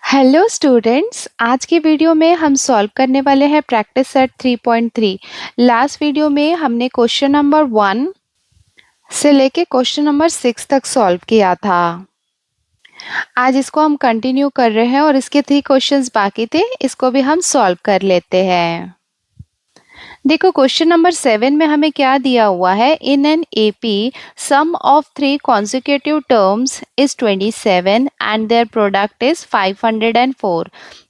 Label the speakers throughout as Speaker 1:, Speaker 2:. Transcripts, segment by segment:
Speaker 1: Hello students, आज की video में हम सॉल्व करने वाले हैं प्रैक्टिस सेट 3.3। लास्ट वीडियो में हमने क्वेश्चन नंबर 1 से लेके क्वेश्चन नंबर 6 तक सॉल्व किया था। आज इसको हम कंटिन्यू कर रहे हैं और इसके 3 क्वेश्चंस बाकी थे, इसको भी हम सॉल्व कर लेते हैं। देखो क्वेश्चन नंबर 7 में हमें क्या दिया हुआ है। In an AP some of 3 consecutive terms is 27 and their product is 504.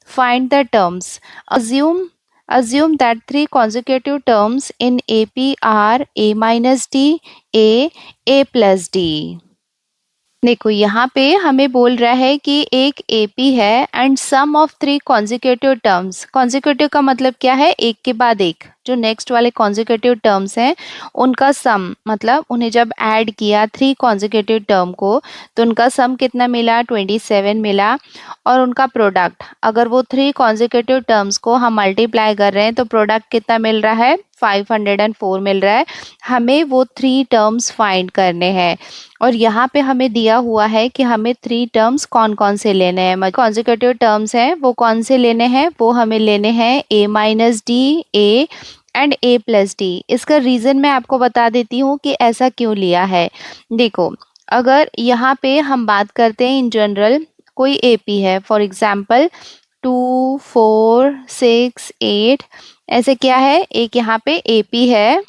Speaker 1: Find the terms. Assume that 3 consecutive terms in AP are A minus D, A plus D. देखो यहाँ पे हमें बोल रहा है कि एक एपी है and sum of 3 consecutive terms. consecutive का मतलब क्या है, एक के बाद एक, जो नेक्स्ट वाले consecutive टर्म्स हैं उनका सम, मतलब उन्हें जब ऐड किया 3 consecutive टर्म को तो उनका सम कितना मिला, 27 मिला। और उनका प्रोडक्ट, अगर वो 3 consecutive टर्म्स को हम मल्टीप्लाई कर रहे हैं तो प्रोडक्ट कितना मिल रहा है, 504 मिल रहा है। हमें वो 3 टर्म्स फाइंड करने हैं और यहाँ पे हमें दिया हुआ है कि हमें 3 टर्म्स कौन कौन से लेने हैं। कॉन्जिक्यूटिव टर्म्स हैं वो कौन से लेने हैं, वो हमें लेने हैं A minus d, A and A plus D. इसका रीज़न मैं आपको बता देती हूँ कि ऐसा क्यों लिया है। देखो अगर यहाँ पे हम बात करते हैं इन जनरल, कोई एपी है, फॉर एग्जाम्पल 2, 4, 6, 8, ऐसे क्या है, एक यहाँ पे एपी है।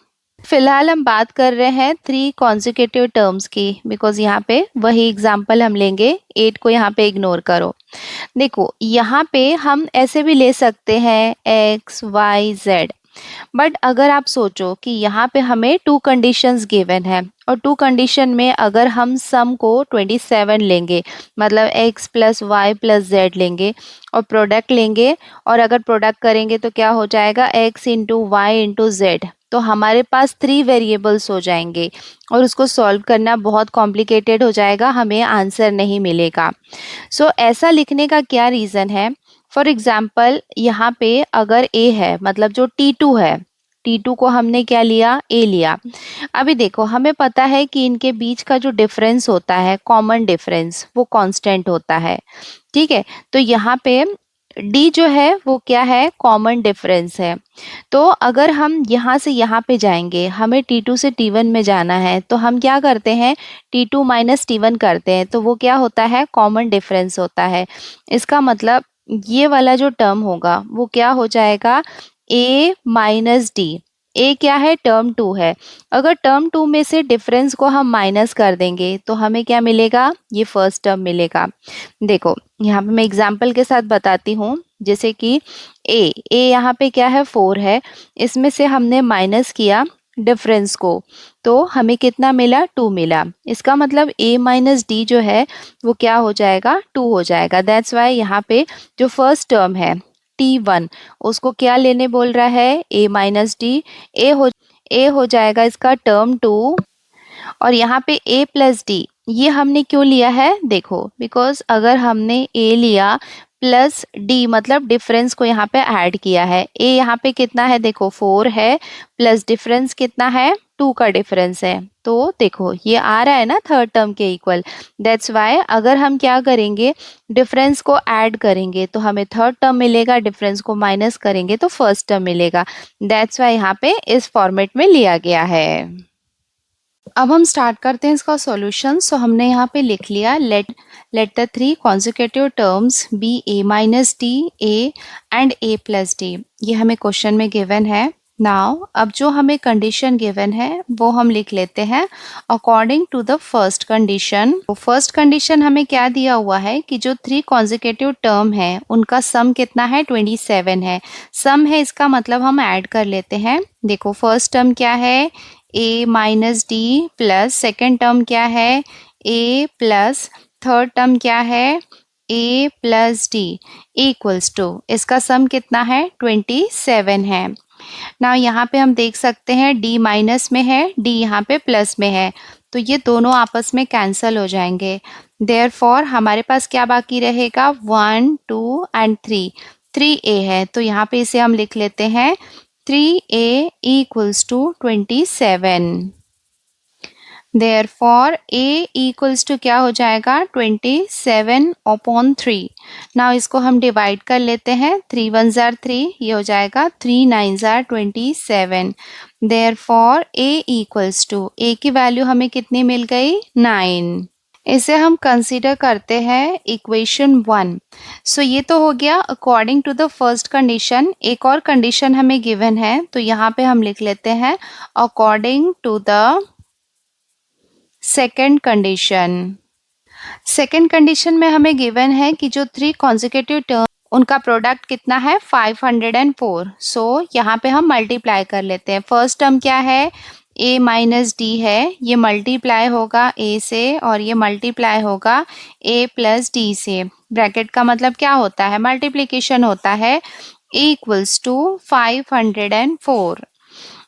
Speaker 1: फिलहाल हम बात कर रहे हैं 3 consecutive टर्म्स की, बिकॉज यहाँ पे वही एग्जाम्पल हम लेंगे। 8 को यहाँ पे इग्नोर करो। देखो यहाँ पे हम ऐसे भी ले सकते हैं x, y, z, बट अगर आप सोचो कि यहाँ पे हमें 2 कंडीशंस गिवन है और 2 कंडीशन में अगर हम सम को 27 लेंगे, मतलब x plus y plus z लेंगे और प्रोडक्ट लेंगे, और अगर प्रोडक्ट करेंगे तो क्या हो जाएगा, x into y into z, तो हमारे पास 3 वेरिएबल्स हो जाएंगे और उसको सॉल्व करना बहुत कॉम्प्लिकेटेड हो जाएगा, हमें आंसर नहीं मिलेगा। सो ऐसा लिखने का क्या रीज़न है। फॉर एग्जाम्पल यहाँ पे अगर A है, मतलब जो T2 है, T2 को हमने क्या लिया, A लिया। अभी देखो हमें पता है कि इनके बीच का जो डिफरेंस होता है, कॉमन डिफरेंस, वो कांस्टेंट होता है। ठीक है, तो यहाँ पे D जो है वो क्या है, कॉमन डिफरेंस है। तो अगर हम यहाँ से यहाँ पे जाएंगे, हमें T2 से T1 में जाना है, तो हम क्या करते हैं, T2 माइनस T1 करते हैं, तो वो क्या होता है, कॉमन डिफरेंस होता है। इसका मतलब ये वाला जो टर्म होगा वो क्या हो जाएगा, A माइनस डी। ए क्या है, टर्म 2 है। अगर टर्म 2 में से डिफरेंस को हम माइनस कर देंगे तो हमें क्या मिलेगा, ये फर्स्ट टर्म मिलेगा। देखो यहाँ पे मैं एग्जाम्पल के साथ बताती हूँ, जैसे कि ए यहाँ पे क्या है, 4 है, इसमें से हमने माइनस किया डिफरेंस को, तो हमें कितना मिला, 2 मिला। इसका मतलब A माइनस डी जो है वो क्या हो जाएगा, 2 हो जाएगा। दैट्स वाई यहाँ पे जो फर्स्ट टर्म है T1, उसको क्या लेने बोल रहा है, A माइनस डी। ए हो जाएगा इसका टर्म 2, और यहाँ पे A प्लस डी ये हमने क्यों लिया है, देखो बिकॉज अगर हमने A लिया प्लस डी, मतलब डिफरेंस को यहाँ पे ऐड किया है। A यहाँ पे कितना है, देखो 4 है, प्लस डिफरेंस कितना है, 2 का डिफरेंस है, तो देखो ये आ रहा है ना थर्ड टर्म के इक्वल। दैट्स वाई अगर हम क्या करेंगे, डिफरेंस को ऐड करेंगे तो हमें थर्ड टर्म मिलेगा, डिफरेंस को माइनस करेंगे तो फर्स्ट टर्म मिलेगा। दैट्स वाई यहाँ पे इस फॉर्मेट में लिया गया है। अब हम स्टार्ट करते हैं इसका सॉल्यूशन। सो हमने यहाँ पे लिख लिया, let the 3 consecutive terms be A minus d, A and A plus d. ये हमें क्वेश्चन में गिवन है। नाउ अब जो हमें कंडीशन गिवन है वो हम लिख लेते हैं according to the first condition. First condition हमें क्या दिया हुआ है कि जो 3 consecutive टर्म है उनका सम कितना है, 27 है। सम है, इसका मतलब हम ऐड कर लेते हैं। देखो फर्स्ट टर्म क्या है, A minus d, plus second term क्या है, A प्लस थर्ड टर्म क्या है, A plus d, equals to, इसका सम कितना है, 27 है। ना यहाँ पे हम देख सकते हैं D माइनस में है, D यहाँ पे प्लस में है, तो ये दोनों आपस में कैंसल हो जाएंगे। देयरफॉर हमारे पास क्या बाकी रहेगा, 1, 2 एंड 3। 3A है, तो यहाँ पे इसे हम लिख लेते हैं 3A equals to 27। Therefore a equals to क्या हो जाएगा 27/3। नाउ इसको हम डिवाइड कर लेते हैं, 3 1 जार 3, ये हो जाएगा 3 9 जार 27। Therefore a equals to, a की वैल्यू हमें कितनी मिल गई 9। इसे हम कंसीडर करते हैं इक्वेशन 1। सो ये तो हो गया according to the first condition. एक और कंडीशन हमें गिवन है, तो यहाँ पे हम लिख लेते हैं according to the second condition. Second condition में हमें गिवन है कि जो 3 कॉन्जिक्यूटिव टर्म उनका प्रोडक्ट कितना है 504। सो यहाँ पे हम मल्टीप्लाई कर लेते हैं। फर्स्ट टर्म क्या है a माइनस डी है, ये मल्टीप्लाई होगा a से और ये मल्टीप्लाई होगा a प्लस डी से। ब्रैकेट का मतलब क्या होता है, मल्टीप्लीकेशन होता है, इक्वल्स टू 504।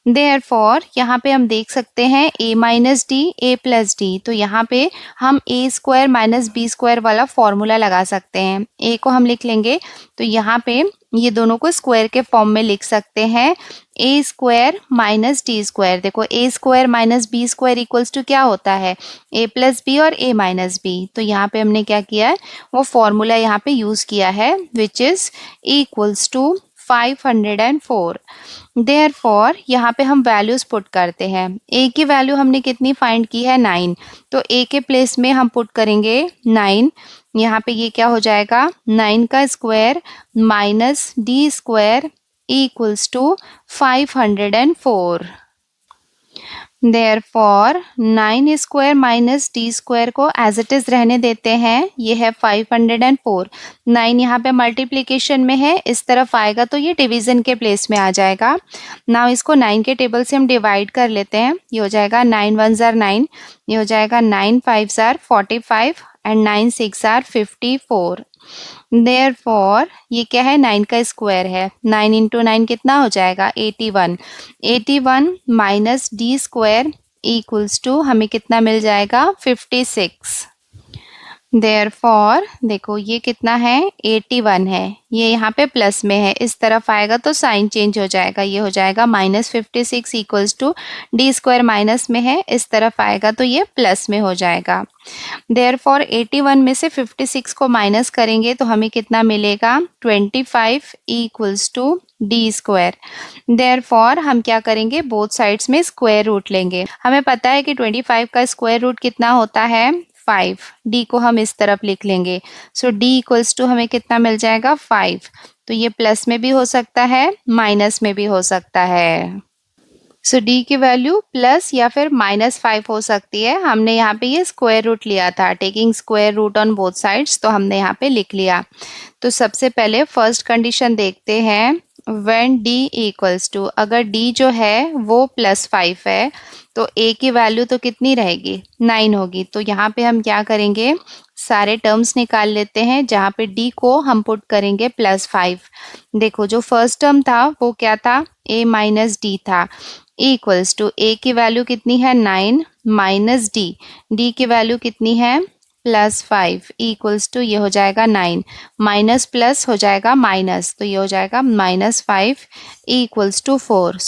Speaker 1: देयरफॉर यहाँ पे हम देख सकते हैं a minus d a plus d, तो यहाँ पे हम a square minus b square वाला फॉर्मूला लगा सकते हैं। a को हम लिख लेंगे, तो यहाँ पे ये दोनों को स्क्वायर के फॉर्म में लिख सकते हैं, a square minus d square. देखो a square minus b square equals to क्या होता है a प्लस बी और a माइनस बी। तो यहाँ पे हमने क्या किया है, वो फॉर्मूला यहाँ पे यूज किया है, which is equals to 504। Therefore यहाँ पे हम वैल्यूज पुट करते हैं। a की वैल्यू हमने कितनी फाइंड की है 9, तो a के प्लेस में हम पुट करेंगे 9। यहाँ पे ये क्या हो जाएगा 9 का square minus d square equals to 504। Therefore 9 square minus d square को एज इट इज रहने देते हैं, ये है 504। 9 यहाँ पे मल्टीप्लिकेशन में है, इस तरफ आएगा तो ये डिवीजन के प्लेस में आ जाएगा। नाउ इसको 9 के टेबल से हम डिवाइड कर लेते हैं, ये हो जाएगा 9 1 जार 9, ये हो जाएगा 9 5 जार 45 एंड 9 6 जार 54। देयरफॉर ये क्या है 9 का स्क्वायर है, 9 इंटू 9 कितना हो जाएगा 81। 81 minus d square equals to हमें कितना मिल जाएगा 56। देयरफॉर देखो ये कितना है 81 है, ये यहाँ पे प्लस में है, इस तरफ आएगा तो साइन चेंज हो जाएगा, ये हो जाएगा -56 equals to d square minus में है, इस तरफ आएगा तो ये प्लस में हो जाएगा। देयरफॉर 81 में से 56 को माइनस करेंगे तो हमें कितना मिलेगा 25 equals to d square. Therefore हम क्या करेंगे, बोथ साइड्स में स्क्वायर रूट लेंगे। हमें पता है कि 25 का स्क्वायर रूट कितना होता है 5। डी को हम इस तरफ लिख लेंगे, सो डी इक्वल्स टू हमें कितना मिल जाएगा 5। तो ये प्लस में भी हो सकता है माइनस में भी हो सकता है। सो डी की वैल्यू प्लस या फिर -5 हो सकती है। हमने यहाँ पे ये स्क्वायर रूट लिया था, taking square root on both sides, तो हमने यहाँ पे लिख लिया। तो सबसे पहले फर्स्ट कंडीशन देखते हैं, व्हेन d इक्वल्स टू, अगर d जो है वो +5 है तो a की वैल्यू तो कितनी रहेगी 9 होगी। तो यहाँ पे हम क्या करेंगे, सारे टर्म्स निकाल लेते हैं, जहाँ पे d को हम पुट करेंगे +5। देखो जो फर्स्ट टर्म था वो क्या था a माइनस डी था, इक्वल्स टू a की वैल्यू कितनी है 9 माइनस d की वैल्यू कितनी है +5 इक्वल्स टू ये हो जाएगा 9, माइनस प्लस हो जाएगा माइनस, तो ये हो जाएगा -5 equals to 4।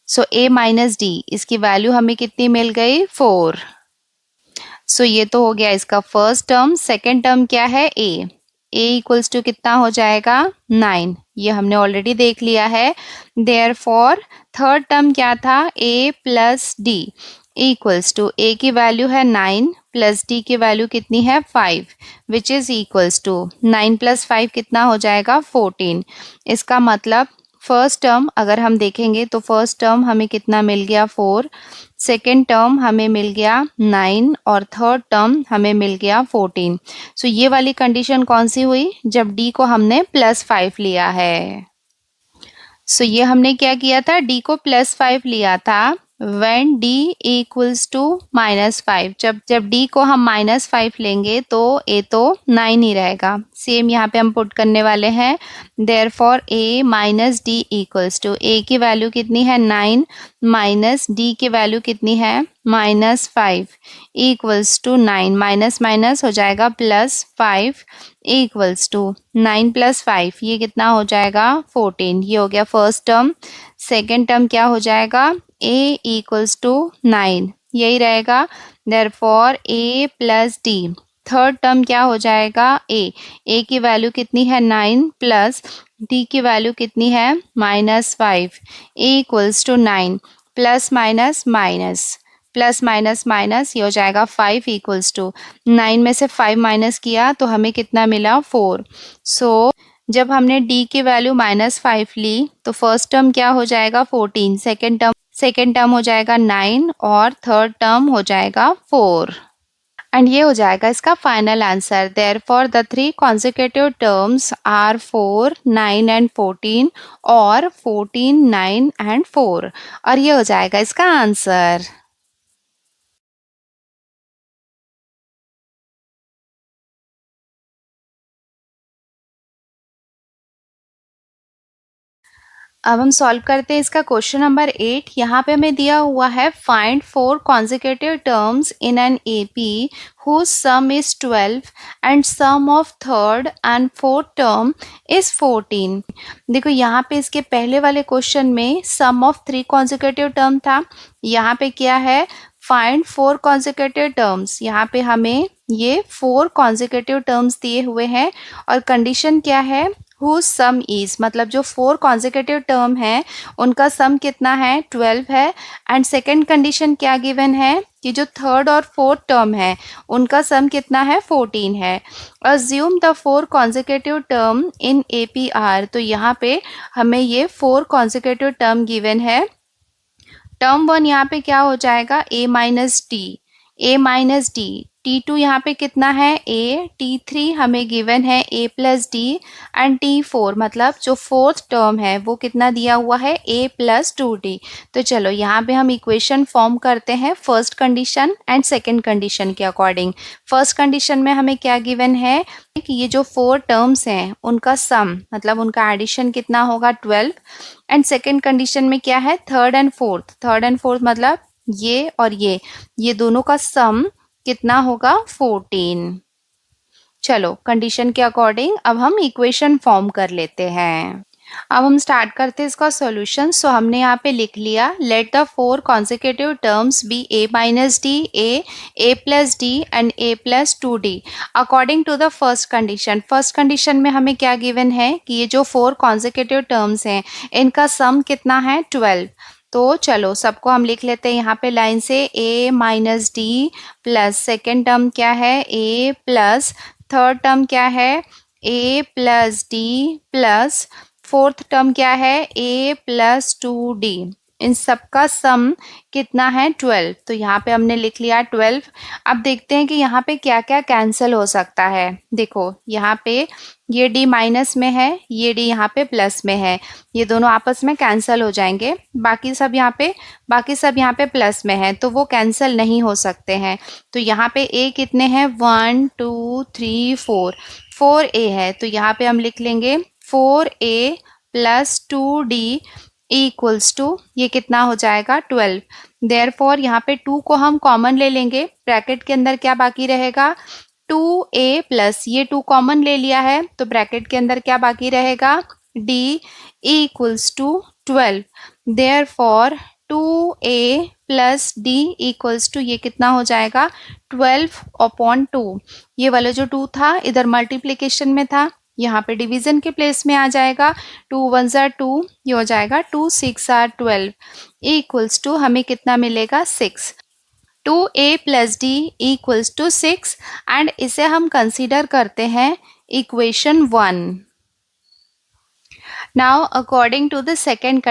Speaker 1: So a minus d, इसकी वैल्यू हमें कितनी मिल गई 4। सो ये तो हो गया इसका फर्स्ट टर्म। सेकेंड टर्म क्या है a इक्वल्स टू कितना हो जाएगा 9, ये हमने ऑलरेडी देख लिया है। देयरफॉर थर्ड टर्म क्या था a plus d equals to, a की वैल्यू है 9 प्लस d की वैल्यू कितनी है 5, विच इज इक्वल्स टू 9 + 5 कितना हो जाएगा 14। इसका मतलब फर्स्ट टर्म अगर हम देखेंगे तो फर्स्ट टर्म हमें कितना मिल गया 4, सेकेंड टर्म हमें मिल गया 9 और थर्ड टर्म हमें मिल गया 14। सो ये वाली कंडीशन कौन सी हुई, जब d को हमने +5 लिया है। सो ये हमने क्या किया था, d को +5 लिया था when d इक्वल्स टू -5। जब d को हम -5 लेंगे तो a तो 9 ही रहेगा। सेम यहाँ पे हम पुट करने वाले हैं, therefore a minus d equals to, a की वैल्यू कितनी है 9 माइनस d की वैल्यू कितनी है -5 इक्वल्स टू 9, माइनस माइनस हो जाएगा +5 इक्वल्स टू 9 + 5, ये कितना हो जाएगा 14। ये हो गया फर्स्ट टर्म। सेकेंड टर्म क्या हो जाएगा a इक्वल्स टू 9 यही रहेगा। Therefore a plus D, third term क्या हो जाएगा, a की वैल्यू कितनी है 9 प्लस d की वैल्यू कितनी है -5, a equals to 9 plus minus minus plus minus minus, ये हो जाएगा 5 इक्वल्स टू 9 में से 5 माइनस किया तो हमें कितना मिला 4। सो जब हमने d की वैल्यू -5 ली तो फर्स्ट टर्म क्या हो जाएगा 14, सेकेंड टर्म हो जाएगा 9 और थर्ड टर्म हो जाएगा 4। एंड ये हो जाएगा इसका final answer. Therefore the three consecutive terms are 4, 9 and 14 और 14, 9 एंड 4, और ये हो जाएगा इसका आंसर। अब हम सॉल्व करते हैं इसका क्वेश्चन नंबर 8। यहाँ पे हमें दिया हुआ है find 4 consecutive terms in an AP whose sum is 12 and sum of third and fourth term is 14। देखो यहाँ पे इसके पहले वाले क्वेश्चन में sum of 3 consecutive term था, यहाँ पे क्या है फाइंड 4 consecutive टर्म्स। यहाँ पे हमें ये 4 consecutive टर्म्स दिए हुए हैं और कंडीशन क्या है whose sum is, मतलब जो 4 consecutive टर्म है उनका सम कितना है 12 है। एंड सेकेंड कंडीशन क्या गिवन है कि जो थर्ड और फोर्थ टर्म है उनका सम कितना है 14 है। Assume the 4 consecutive term in APR, तो यहाँ पे हमें ये 4 consecutive टर्म गिवन है। टर्म 1 यहाँ पे क्या हो जाएगा a माइनस डी, T2 यहाँ पे कितना है a, T3 हमें गिवन है a plus d and T4 मतलब जो फोर्थ टर्म है वो कितना दिया हुआ है a प्लस 2d। तो चलो यहाँ पे हम इक्वेशन फॉर्म करते हैं first condition and second condition के अकॉर्डिंग। फर्स्ट कंडीशन में हमें क्या गिवन है कि ये जो 4 टर्म्स हैं उनका सम मतलब उनका एडिशन कितना होगा 12। एंड सेकंड कंडीशन में क्या है थर्ड एंड फोर्थ मतलब ये और ये दोनों का सम कितना होगा 14। चलो कंडीशन के अकॉर्डिंग अब हम इक्वेशन फॉर्म कर लेते हैं। अब हम स्टार्ट करते हैं इसका सॉल्यूशन। सो हमने यहाँ पे लिख लिया let the 4 consecutive terms be a minus d, a plus d and a plus 2d according to the first condition. First condition में हमें क्या गिवन है कि ये जो 4 consecutive टर्म्स हैं इनका सम कितना है 12। तो चलो सबको हम लिख लेते हैं यहाँ पे लाइन से a minus d plus second term क्या है a प्लस थर्ड टर्म क्या है a plus D plus fourth term क्या है a प्लस 2d। इन सबका सम कितना है 12। तो यहाँ पे हमने लिख लिया 12। अब देखते हैं कि यहाँ पे क्या क्या कैंसिल हो सकता है। देखो यहाँ पे ये d माइनस में है, ये d यहाँ पे प्लस में है, ये दोनों आपस में कैंसिल हो जाएंगे। बाकी सब यहाँ पे प्लस में है तो वो कैंसिल नहीं हो सकते हैं। तो यहाँ पे a कितने हैं 1 2 3 4 a है, तो यहाँ पे हम लिख लेंगे 4a plus 2d equals to ये कितना हो जाएगा 12। देयरफॉर यहाँ पे 2 को हम कॉमन ले लेंगे, ब्रैकेट के अंदर क्या बाकी रहेगा 2a प्लस ये 2 कॉमन ले लिया है तो ब्रैकेट के अंदर क्या बाकी रहेगा d equals to 12। Therefore 2a plus d equals to ये कितना हो जाएगा 12/2। ये वाला जो 2 था इधर मल्टीप्लिकेशन में था, यहाँ पे डिवीजन के प्लेस में आ जाएगा। 2 1 जार 2, ये हो जाएगा 2 6 आर 12 इक्वल्स टू हमें कितना मिलेगा 6। 2a plus d equals to 6 and इसे हम कंसीडर करते हैं equation 1। Now according to the second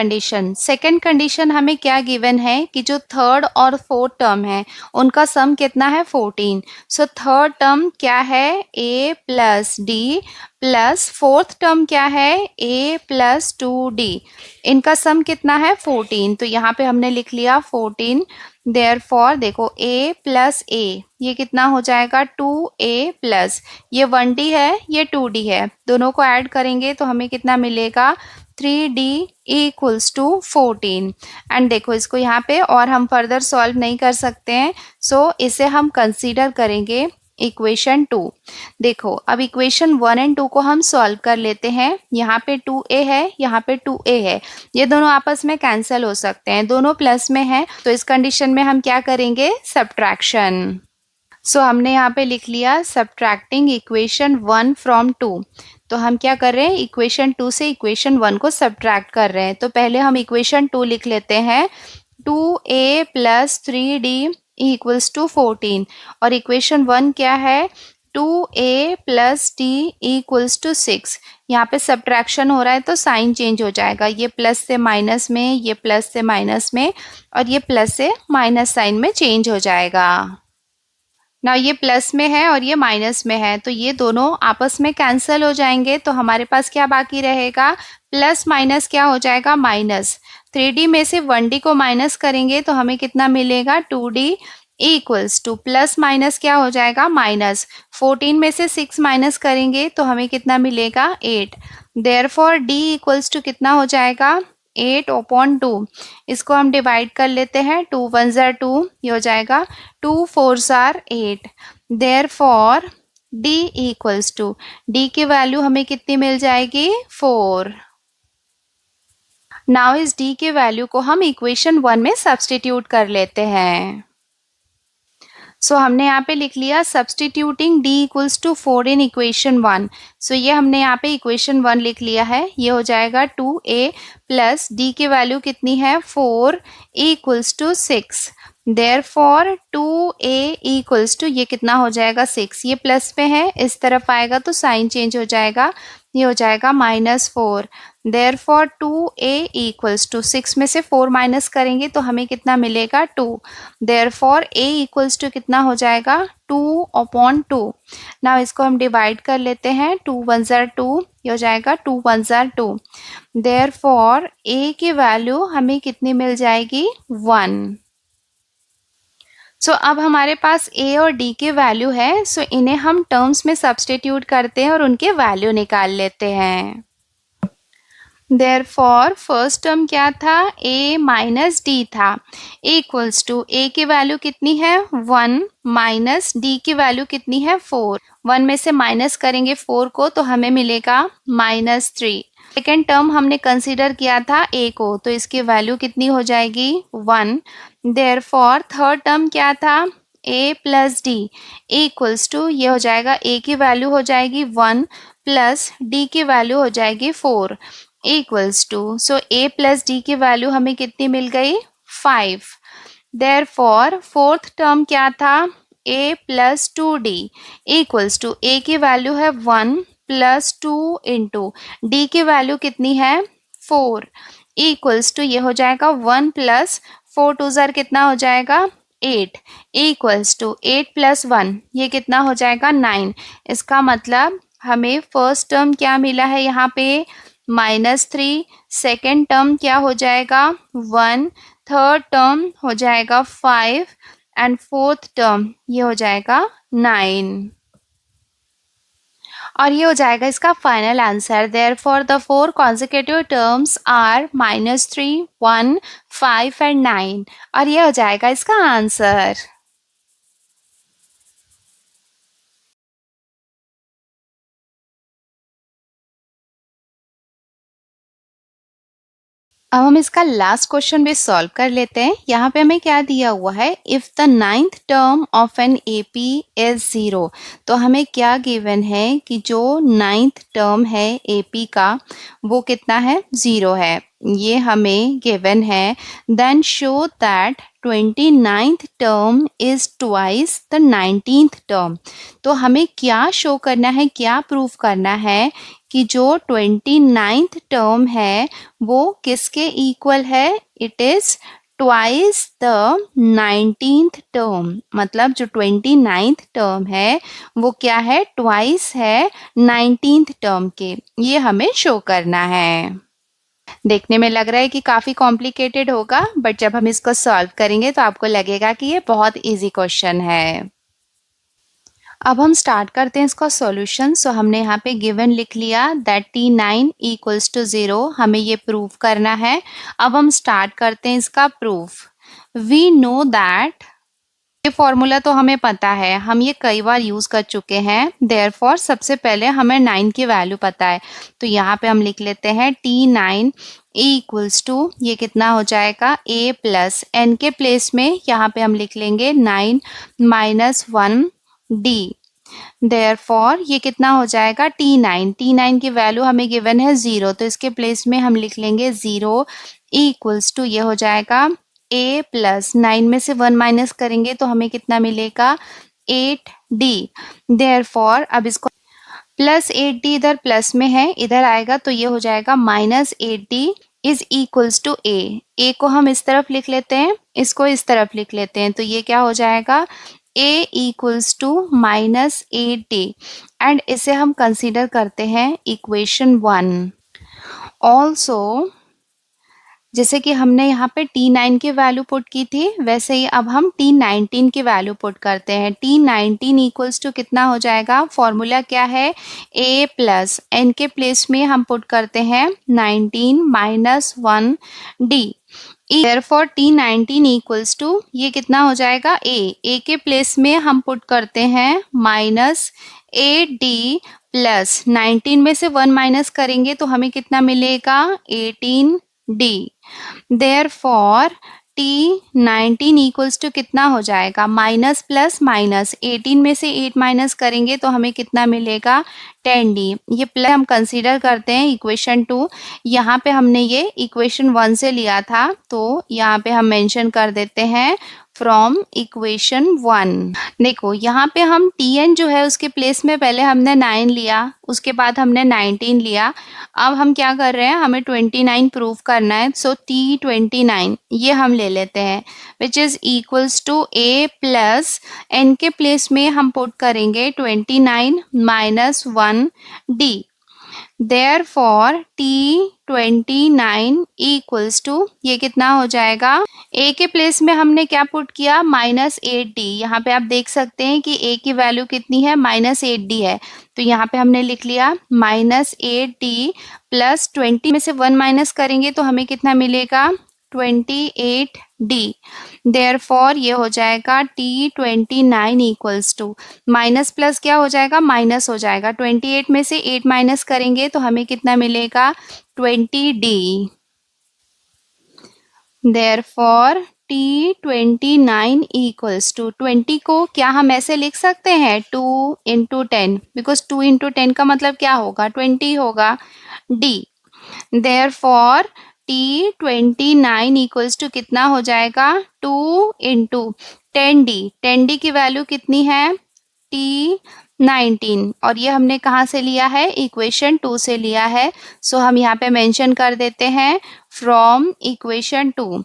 Speaker 1: condition हमें क्या गिवन है कि जो थर्ड और फोर्थ टर्म है उनका सम कितना है 14। सो थर्ड टर्म क्या है a plus D plus fourth term क्या है a प्लस 2d, इनका सम कितना है 14। तो यहाँ पे हमने लिख लिया 14। देयरफॉर देखो a प्लस a ये कितना हो जाएगा 2a प्लस ये 1d है ये 2d है, दोनों को ऐड करेंगे तो हमें कितना मिलेगा 3d इक्वल्स टू 14। एंड देखो इसको यहाँ पे और हम फर्दर सॉल्व नहीं कर सकते हैं, सो इसे हम कंसीडर करेंगे इक्वेशन 2। देखो अब इक्वेशन 1 एंड 2 को हम सॉल्व कर लेते हैं। यहाँ पे 2a है, यहाँ पे 2a है, ये दोनों आपस में कैंसिल हो सकते हैं, दोनों प्लस में है, तो इस कंडीशन में हम क्या करेंगे, सब्ट्रैक्शन। सो हमने यहाँ पे लिख लिया सब्ट्रैक्टिंग इक्वेशन 1 फ्रॉम 2। तो हम क्या कर रहे हैं, इक्वेशन 2 से इक्वेशन 1 को सब्ट्रैक्ट कर रहे हैं। तो पहले हम इक्वेशन 2 लिख लेते हैं, 2a plus 3d equals to 14। और इक्वेशन 1 क्या है, 2a plus d equals to 6। यहाँ पे सब्ट्रैक्शन हो रहा है तो साइन चेंज हो जाएगा, ये प्लस से माइनस में, ये प्लस से माइनस में, और ये प्लस से माइनस साइन में चेंज हो जाएगा ना। ये प्लस में है और ये माइनस में है, तो ये दोनों आपस में कैंसिल हो जाएंगे। तो हमारे पास क्या बाकी रहेगा, प्लस माइनस क्या हो जाएगा, माइनस। 3d में से 1d को माइनस करेंगे तो हमें कितना मिलेगा, 2d equals two plus minus क्या हो जाएगा, माइनस। 14 में से 6 माइनस करेंगे तो हमें कितना मिलेगा, 8। देयरफॉर d इक्वल्स टू कितना हो जाएगा, 8/2। इसको हम डिवाइड कर लेते हैं, 2 1 ज़ार 2, ये हो जाएगा 2 4 ज़ार 8। Therefore d equals to, d की वैल्यू हमें कितनी मिल जाएगी, 4। नाउ इस d के वैल्यू को हम इक्वेशन 1 में सब्स्टिट्यूट कर लेते हैं। सो हमने यहाँ पे लिख लिया substituting d equals to 4 in equation 1। So ये हमने यहाँ पे इक्वेशन 1 लिख लिया है, ये हो जाएगा 2a प्लस d की वैल्यू कितनी है, 4 equals to 6। Therefore 2a equals to, ये कितना हो जाएगा, 6। ये प्लस पे है, इस तरफ आएगा तो साइन चेंज हो जाएगा, ये हो जाएगा -4। देयरफॉर 2a इक्वल्स टू, 6 में से 4 माइनस करेंगे तो हमें कितना मिलेगा, 2। देयरफॉर a इक्वल्स टू कितना हो जाएगा, 2/2। नाउ इसको हम डिवाइड कर लेते हैं, 2 1 ज़ार 2, ये हो जाएगा 2 1 ज़ार 2। देयरफॉर a की वैल्यू हमें कितनी मिल जाएगी, 1। सो अब हमारे पास a और d की वैल्यू है, सो इन्हें हम टर्म्स में सब्स्टिट्यूट करते हैं और उनके वैल्यू निकाल लेते हैं। देयरफॉर फर्स्ट टर्म क्या था, a माइनस d था, इक्वल्स टू a की वैल्यू कितनी है, 1 माइनस d की वैल्यू कितनी है, 4। 1 में से माइनस करेंगे 4 को तो हमें मिलेगा -3। सेकेंड टर्म हमने कंसीडर किया था a को, तो इसकी वैल्यू कितनी हो जाएगी, 1। देयरफॉर थर्ड टर्म क्या था, a plus d equals to, ये हो जाएगा a की वैल्यू हो जाएगी 1 प्लस d की वैल्यू हो जाएगी 4 equals to, so a plus d की वैल्यू हमें कितनी मिल गई, 5। देयरफॉर फोर्थ टर्म क्या था, a plus 2d equals to, a की वैल्यू है 1 प्लस 2 इंटू d की वैल्यू कितनी है, 4 इक्वल्स टू, ये हो जाएगा 1 प्लस 4 2 ज़ार कितना हो जाएगा, 8 इक्वल्स टू 8 प्लस 1, ये कितना हो जाएगा, 9। इसका मतलब हमें फर्स्ट टर्म क्या मिला है यहाँ पे, -3। सेकेंड टर्म क्या हो जाएगा, 1। थर्ड टर्म हो जाएगा 5 एंड फोर्थ टर्म ये हो जाएगा 9। और ये हो जाएगा इसका final answer. Therefore the 4 consecutive terms are -3 1 5 and 9, और ये हो जाएगा इसका आंसर। अब हम इसका लास्ट क्वेश्चन भी सॉल्व कर लेते हैं। यहाँ पे हमें क्या दिया हुआ है, if the 9th term of an AP is 0। तो हमें क्या गिवन है कि जो 9th टर्म है AP का वो कितना है, 0 है, ये हमें गिवन है। Then show that 29th term is twice the 19th term. तो हमें क्या शो करना है, क्या प्रूव करना है कि जो 29th टर्म है वो किसके इक्वल है, it is twice the 19th term. मतलब जो 29th टर्म है वो क्या है, ट्वाइस है 19th टर्म के, ये हमें शो करना है। देखने में लग रहा है कि काफ़ी कॉम्प्लिकेटेड होगा, बट जब हम इसको सॉल्व करेंगे तो आपको लगेगा कि ये बहुत इजी क्वेश्चन है। अब हम स्टार्ट करते हैं इसका सॉल्यूशन। सो हमने यहाँ पे गिवन लिख लिया दैट T9 इक्वल्स टू 0, हमें ये प्रूव करना है। अब हम स्टार्ट करते हैं इसका प्रूफ। वी नो दैट ये फॉर्मूला तो हमें पता है, हम ये कई बार यूज़ कर चुके हैं। देयरफॉर सबसे पहले हमें 9 की वैल्यू पता है, तो यहाँ पे हम लिख लेते हैं T9 इक्वल्स टू, ये कितना हो जाएगा a प्लस n के प्लेस में यहाँ पे हम लिख लेंगे 9 माइनस 1 d। देयरफॉर ये कितना हो जाएगा T9 की वैल्यू हमें गिवन है 0, तो इसके प्लेस में हम लिख लेंगे 0 इक्वल्स टू, ये हो जाएगा a प्लस 9 में से 1 माइनस करेंगे तो हमें कितना मिलेगा 8d। देयरफॉर अब इसको प्लस 8d इधर प्लस में है, इधर आएगा तो ये हो जाएगा minus 8d is equals to a को हम इस तरफ लिख लेते हैं, इसको इस तरफ लिख लेते हैं, तो ये क्या हो जाएगा a equals to minus 8d and इसे हम कंसीडर करते हैं इक्वेशन 1। ऑल्सो जैसे कि हमने यहाँ पे T9 की वैल्यू पुट की थी, वैसे ही अब हम T19 की वैल्यू पुट करते हैं। T19 इक्वल्स टू कितना हो जाएगा, फॉर्मूला क्या है a प्लस n के प्लेस में हम पुट करते हैं 19 minus 1d। Therefore T19 equals to, ये कितना हो जाएगा a के प्लेस में हम पुट करते हैं माइनस 8d प्लस 19 में से 1 माइनस करेंगे तो हमें कितना मिलेगा 18d। Therefore T19 equals to कितना हो जाएगा, माइनस प्लस माइनस 18 में से 8 माइनस करेंगे तो हमें कितना मिलेगा 10d। ये प्लस हम कंसीडर करते हैं इक्वेशन 2। यहाँ पे हमने ये इक्वेशन 1 से लिया था, तो यहाँ पे हम मेंशन कर देते हैं फ्रॉम इक्वेशन 1। देखो यहाँ पे हम Tn जो है उसके प्लेस में पहले हमने 9 लिया, उसके बाद हमने 19 लिया। अब हम क्या कर रहे हैं, हमें 29 प्रूव करना है, सो T29 ये हम ले लेते हैं which is equals to a plus n के प्लेस में हम पुट करेंगे 29 minus 1d। Therefore T29 equals to, ये कितना हो जाएगा, a के प्लेस में हमने क्या पुट किया माइनस 8d। यहाँ पे आप देख सकते हैं कि a की वैल्यू कितनी है, माइनस 8d है, तो यहाँ पे हमने लिख लिया माइनस 8d प्लस 20 में से 1 माइनस करेंगे तो हमें कितना मिलेगा 28d। देयरफॉर ये हो जाएगा T29 equals to, minus plus क्या हो जाएगा, माइनस हो जाएगा, 28 में से 8 माइनस करेंगे तो हमें कितना मिलेगा 20d। Therefore T29 equals to, 20 को क्या हम ऐसे लिख सकते हैं 2 इंटू 10, बिकॉज 2 इंटू 10 का मतलब क्या होगा 20 होगा d। Therefore T29 equals to कितना हो जाएगा 2 इंटू 10d। 10d की वैल्यू कितनी है T19, और ये हमने कहाँ से लिया है, इक्वेशन 2 से लिया है, सो हम यहाँ पे मेंशन कर देते हैं फ्रॉम इक्वेशन 2।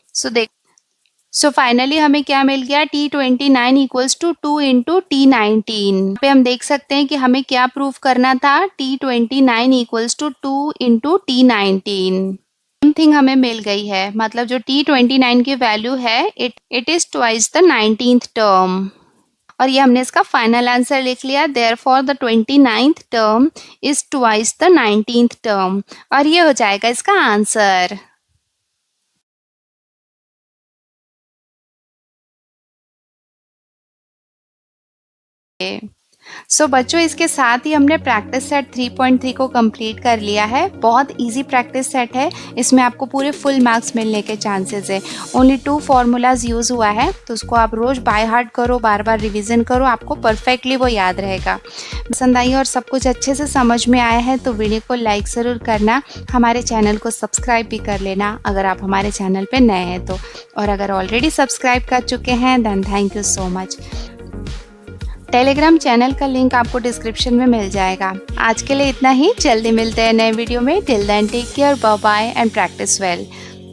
Speaker 1: सो फाइनली हमें क्या मिल गया, T29 equals to 2 into T19। पे हम देख सकते हैं कि हमें क्या प्रूव करना था, T29 equals to 2 into T19। Thing हमें मिल गई है, मतलब जो T29 की वैल्यू है it is twice the 19th term, और ये हमने इसका फाइनल आंसर लिख लिया। Therefore the 29th term is twice the 19th term, और ये हो जाएगा इसका आंसर। सो बच्चों, इसके साथ ही हमने प्रैक्टिस सेट 3.3 को कंप्लीट कर लिया है। बहुत इजी प्रैक्टिस सेट है, इसमें आपको पूरे फुल मार्क्स मिलने के चांसेस है। ओनली 2 फॉर्मूलाज यूज़ हुआ है, तो उसको आप रोज़ बाय हार्ट करो, बार बार रिवीजन करो, आपको परफेक्टली वो याद रहेगा। पसंद आई और सब कुछ अच्छे से समझ में आया है तो वीडियो को लाइक ज़रूर करना, हमारे चैनल को सब्सक्राइब भी कर लेना अगर आप हमारे चैनल पर नए हैं तो, और अगर ऑलरेडी सब्सक्राइब कर चुके हैं then thank you so much. Telegram channel का लिंक आपको डिस्क्रिप्शन में मिल जाएगा। आज के लिए इतना ही, जल्दी मिलते हैं नए वीडियो में। Till then take care, bye bye and practice well.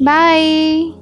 Speaker 1: Bye.